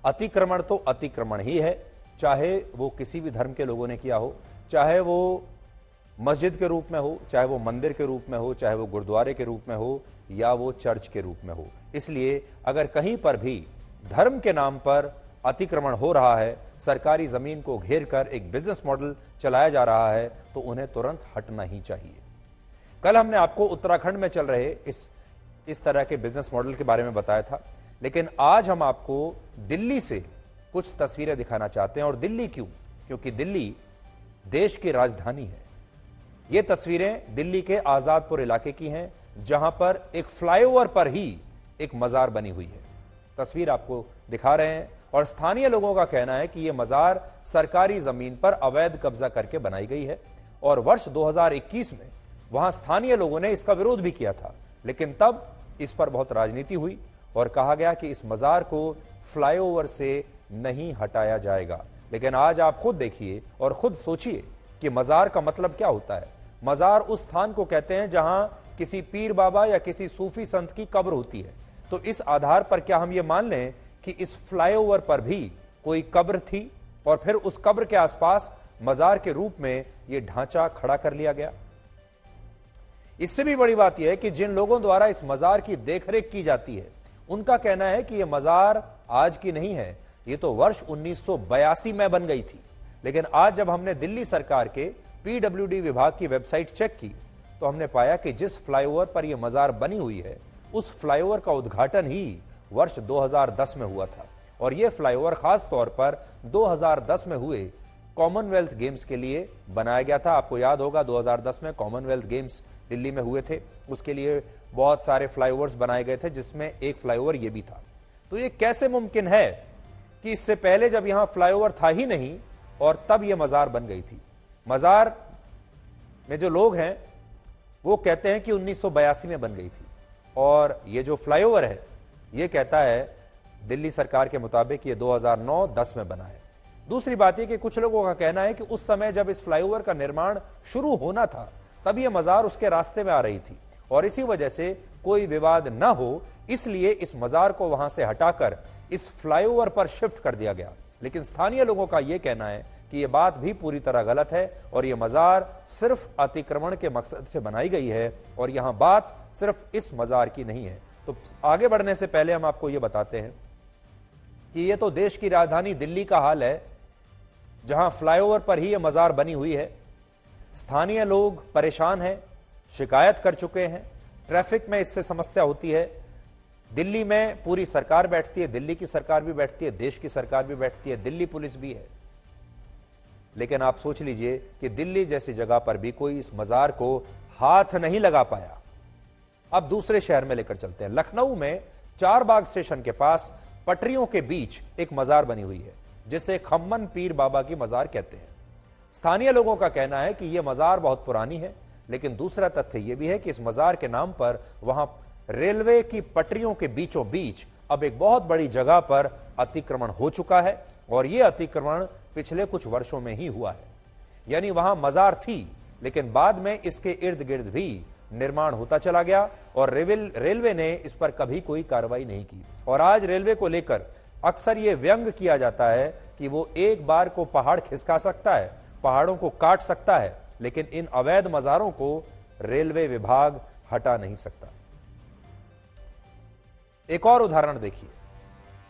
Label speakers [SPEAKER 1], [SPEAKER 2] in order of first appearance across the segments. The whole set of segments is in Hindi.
[SPEAKER 1] अतिक्रमण तो अतिक्रमण ही है, चाहे वो किसी भी धर्म के लोगों ने किया हो, चाहे वो मस्जिद के रूप में हो, चाहे वो मंदिर के रूप में हो, चाहे वो गुरुद्वारे के रूप में हो, या वो चर्च के रूप में हो। इसलिए अगर कहीं पर भी धर्म के नाम पर अतिक्रमण हो रहा है, सरकारी जमीन को घेर कर एक बिजनेस मॉडल चलाया जा रहा है, तो उन्हें तुरंत हटना ही चाहिए। कल हमने आपको उत्तराखंड में चल रहे इस तरह के बिजनेस मॉडल के बारे में बताया था, लेकिन आज हम आपको दिल्ली से कुछ तस्वीरें दिखाना चाहते हैं। और दिल्ली क्यों? क्योंकि दिल्ली देश की राजधानी है। ये तस्वीरें दिल्ली के आजादपुर इलाके की हैं, जहां पर एक फ्लाईओवर पर ही एक मजार बनी हुई है। तस्वीर आपको दिखा रहे हैं और स्थानीय लोगों का कहना है कि यह मजार सरकारी जमीन पर अवैध कब्जा करके बनाई गई है और वर्ष 2021 में वहां स्थानीय लोगों ने इसका विरोध भी किया था, लेकिन तब इस पर बहुत राजनीति हुई और कहा गया कि इस मजार को फ्लाईओवर से नहीं हटाया जाएगा। लेकिन आज आप खुद देखिए और खुद सोचिए कि मजार का मतलब क्या होता है। मजार उस स्थान को कहते हैं जहां किसी पीर बाबा या किसी सूफी संत की कब्र होती है। तो इस आधार पर क्या हम ये मान लें कि इस फ्लाईओवर पर भी कोई कब्र थी और फिर उस कब्र के आसपास मजार के रूप में यह ढांचा खड़ा कर लिया गया? इससे भी बड़ी बात यह है कि जिन लोगों द्वारा इस मजार की देखरेख की जाती है, उनका कहना है कि यह मजार आज की नहीं है, ये तो वर्ष 1982 में बन गई थी। लेकिन आज जब हमने दिल्ली सरकार के पीडब्ल्यूडी विभाग की वेबसाइट चेक की, तो हमने पाया कि जिस फ्लाईओवर पर यह मजार बनी हुई है, उस फ्लाईओवर का उद्घाटन ही वर्ष 2010 में हुआ था। और यह फ्लाईओवर खास तौर पर 2010 में हुए कॉमनवेल्थ गेम्स के लिए बनाया गया था। आपको याद होगा 2010 में कॉमनवेल्थ गेम्स दिल्ली में हुए थे, उसके लिए बहुत सारे फ्लाईओवर्स बनाए गए थे, जिसमें एक फ्लाईओवर यह भी था। तो यह कैसे मुमकिन है कि इससे पहले जब यहां फ्लाईओवर था ही नहीं और तब यह मजार बन गई थी? मजार में जो लोग हैं वो कहते हैं कि 1982 में बन गई थी और ये जो फ्लाईओवर है ये कहता है दिल्ली सरकार के मुताबिक ये 2009-10 में बना है। दूसरी बात यह कि कुछ लोगों का कहना है कि उस समय जब इस फ्लाईओवर का निर्माण शुरू होना था, तब यह मजार उसके रास्ते में आ रही थी और इसी वजह से कोई विवाद न हो, इसलिए इस मजार को वहां से हटाकर इस फ्लाईओवर पर शिफ्ट कर दिया गया। लेकिन स्थानीय लोगों का यह कहना है कि यह बात भी पूरी तरह गलत है और यह मजार सिर्फ अतिक्रमण के मकसद से बनाई गई है और यहां बात सिर्फ इस मजार की नहीं है। तो आगे बढ़ने से पहले हम आपको यह बताते हैं कि यह तो देश की राजधानी दिल्ली का हाल है, जहां फ्लाईओवर पर ही यह मजार बनी हुई है। स्थानीय लोग परेशान हैं, शिकायत कर चुके हैं, ट्रैफिक में इससे समस्या होती है। दिल्ली में पूरी सरकार बैठती है, दिल्ली की सरकार भी बैठती है, देश की सरकार भी बैठती है, दिल्ली पुलिस भी है। लेकिन आप सोच लीजिए कि दिल्ली जैसी जगह पर भी कोई इस मजार को हाथ नहीं लगा पाया। अब दूसरे शहर में लेकर चलते हैं। लखनऊ में चारबाग स्टेशन के पास पटरियों के बीच एक मजार बनी हुई है, जिसे खम्मन पीर बाबा की मजार कहते हैं। स्थानीय लोगों का कहना है कि यह मजार बहुत पुरानी है, लेकिन दूसरा तथ्य यह भी है कि इस मजार के नाम पर वहां रेलवे की पटरियों के बीचों बीच अब एक बहुत बड़ी जगह पर अतिक्रमण हो चुका है और यह अतिक्रमण पिछले कुछ वर्षों में ही हुआ है। यानी वहां मजार थी, लेकिन बाद में इसके इर्द गिर्द भी निर्माण होता चला गया और रेलवे ने इस पर कभी कोई कार्रवाई नहीं की। और आज रेलवे को लेकर अक्सर यह व्यंग किया जाता है कि वो एक बार को पहाड़ खिसका सकता है, पहाड़ों को काट सकता है, लेकिन इन अवैध मजारों को रेलवे विभाग हटा नहीं सकता। एक और उदाहरण देखिए,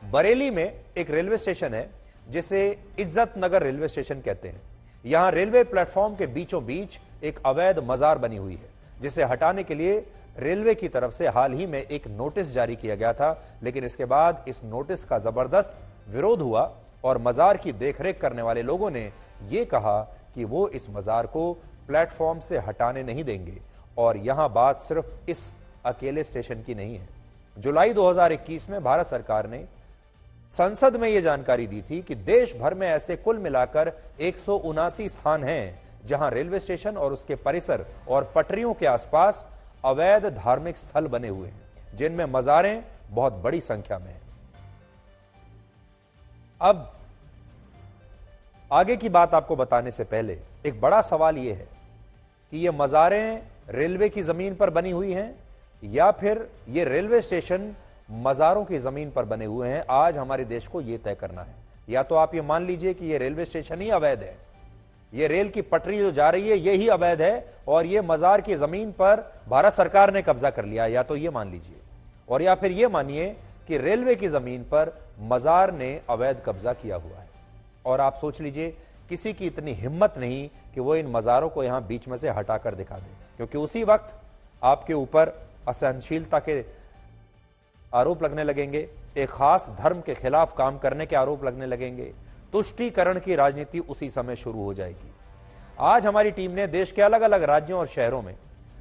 [SPEAKER 1] बरेली में एक रेलवे स्टेशन है जिसे इज्जत नगर रेलवे स्टेशन कहते हैं। यहां रेलवे प्लेटफॉर्म के बीचों बीच एक अवैध मजार बनी हुई है, जिसे हटाने के लिए रेलवे की तरफ से हाल ही में एक नोटिस जारी किया गया था, लेकिन इसके बाद इस नोटिस का जबरदस्त विरोध हुआ और मजार की देखरेख करने वाले लोगों ने यह कहा कि वो इस मजार को प्लेटफॉर्म से हटाने नहीं देंगे। और यहां बात सिर्फ इस अकेले स्टेशन की नहीं है। जुलाई 2021 में भारत सरकार ने संसद में यह जानकारी दी थी कि देश भर में ऐसे कुल मिलाकर 179 स्थान हैं जहां रेलवे स्टेशन और उसके परिसर और पटरियों के आसपास अवैध धार्मिक स्थल बने हुए हैं, जिनमें मजारें बहुत बड़ी संख्या में हैं। अब आगे की बात आपको बताने से पहले एक बड़ा सवाल यह है कि ये मजारें रेलवे की जमीन पर बनी हुई हैं या फिर ये रेलवे स्टेशन मज़ारों की ज़मीन पर बने हुए हैं। आज हमारे देश को यह तय करना है, या तो आप ये मान लीजिए कि ये रेलवे स्टेशन ही अवैध है, ये रेल की पटरी जो जा रही है यही अवैध है, और ये मज़ार की ज़मीन पर भारत सरकार ने कब्जा कर लिया, या तो ये मान लीजिए, और या फिर ये मानिए कि रेलवे की ज़मीन पर मज़ार ने अवैध कब्जा किया हुआ है। और आप सोच लीजिए, किसी की इतनी हिम्मत नहीं कि वो इन मज़ारों को यहां बीच में से हटाकर दिखा दे, क्योंकि उसी वक्त आपके ऊपर असहनशीलता के आरोप लगने लगेंगे, एक खास धर्म के खिलाफ काम करने के आरोप लगने लगेंगे, तुष्टीकरण की राजनीति उसी समय शुरू हो जाएगी। आज हमारी टीम ने देश के अलग अलग राज्यों और शहरों में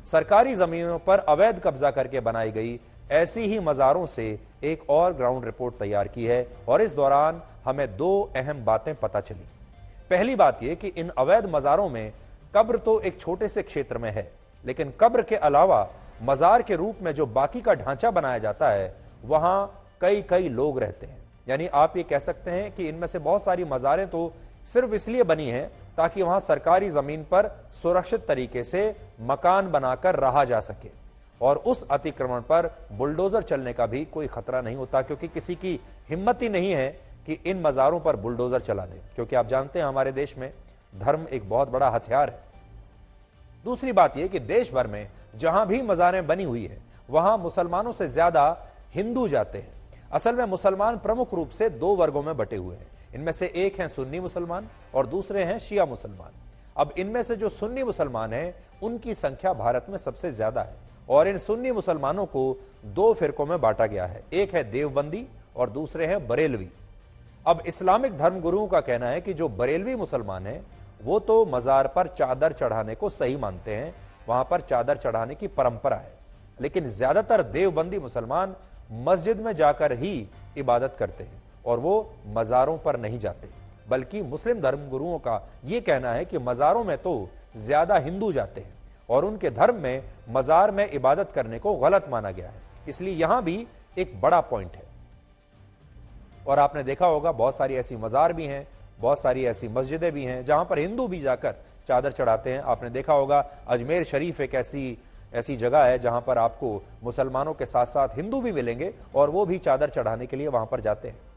[SPEAKER 1] सरकारी जमीनों पर अवैध कब्जा करके बनाई गई ऐसी ही मज़ारों से एक और ग्राउंड रिपोर्ट तैयार की है, और इस दौरान हमें दो अहम बातें पता चली। पहली बात यह कि इन अवैध मज़ारों में कब्र तो एक छोटे से क्षेत्र में है, लेकिन कब्र के अलावा मज़ार के रूप में जो बाकी का ढांचा बनाया जाता है वहां कई कई लोग रहते हैं। यानी आप ये कह सकते हैं कि इनमें से बहुत सारी मज़ारें तो सिर्फ इसलिए बनी हैं ताकि वहां सरकारी जमीन पर सुरक्षित तरीके से मकान बनाकर रहा जा सके, और उस अतिक्रमण पर बुलडोजर चलने का भी कोई खतरा नहीं होता, क्योंकि किसी की हिम्मत ही नहीं है कि इन मज़ारों पर बुलडोजर चला दे, क्योंकि आप जानते हैं हमारे देश में धर्म एक बहुत बड़ा हथियार है। दूसरी बात यह कि देश भर में जहां भी मज़ारें बनी हुई है वहां मुसलमानों से ज्यादा हिंदू जाते हैं। असल में मुसलमान प्रमुख रूप से दो वर्गों में बटे हुए हैं। इनमें से एक हैं सुन्नी मुसलमान और दूसरे हैं शिया मुसलमान। अब इनमें से जो सुन्नी मुसलमान हैं उनकी संख्या भारत में सबसे ज्यादा है, और इन सुन्नी मुसलमानों को दो फिरकों में बांटा गया है, एक है देवबंदी और दूसरे हैं बरेलवी। अब इस्लामिक धर्मगुरुओं का कहना है कि जो बरेलवी मुसलमान हैं वो तो मज़ार पर चादर चढ़ाने को सही मानते हैं, वहां पर चादर चढ़ाने की परंपरा है, लेकिन ज्यादातर देवबंदी मुसलमान मस्जिद में जाकर ही इबादत करते हैं और वो मज़ारों पर नहीं जाते। बल्कि मुस्लिम धर्मगुरुओं का यह कहना है कि मज़ारों में तो ज्यादा हिंदू जाते हैं और उनके धर्म में मज़ार में इबादत करने को गलत माना गया है, इसलिए यहां भी एक बड़ा पॉइंट है। और आपने देखा होगा बहुत सारी ऐसी मज़ार भी हैं, बहुत सारी ऐसी मस्जिदें भी हैं जहां पर हिंदू भी जाकर चादर चढ़ाते हैं। आपने देखा होगा अजमेर शरीफ एक ऐसी जगह है जहां पर आपको मुसलमानों के साथ साथ हिंदू भी मिलेंगे और वो भी चादर चढ़ाने के लिए वहां पर जाते हैं।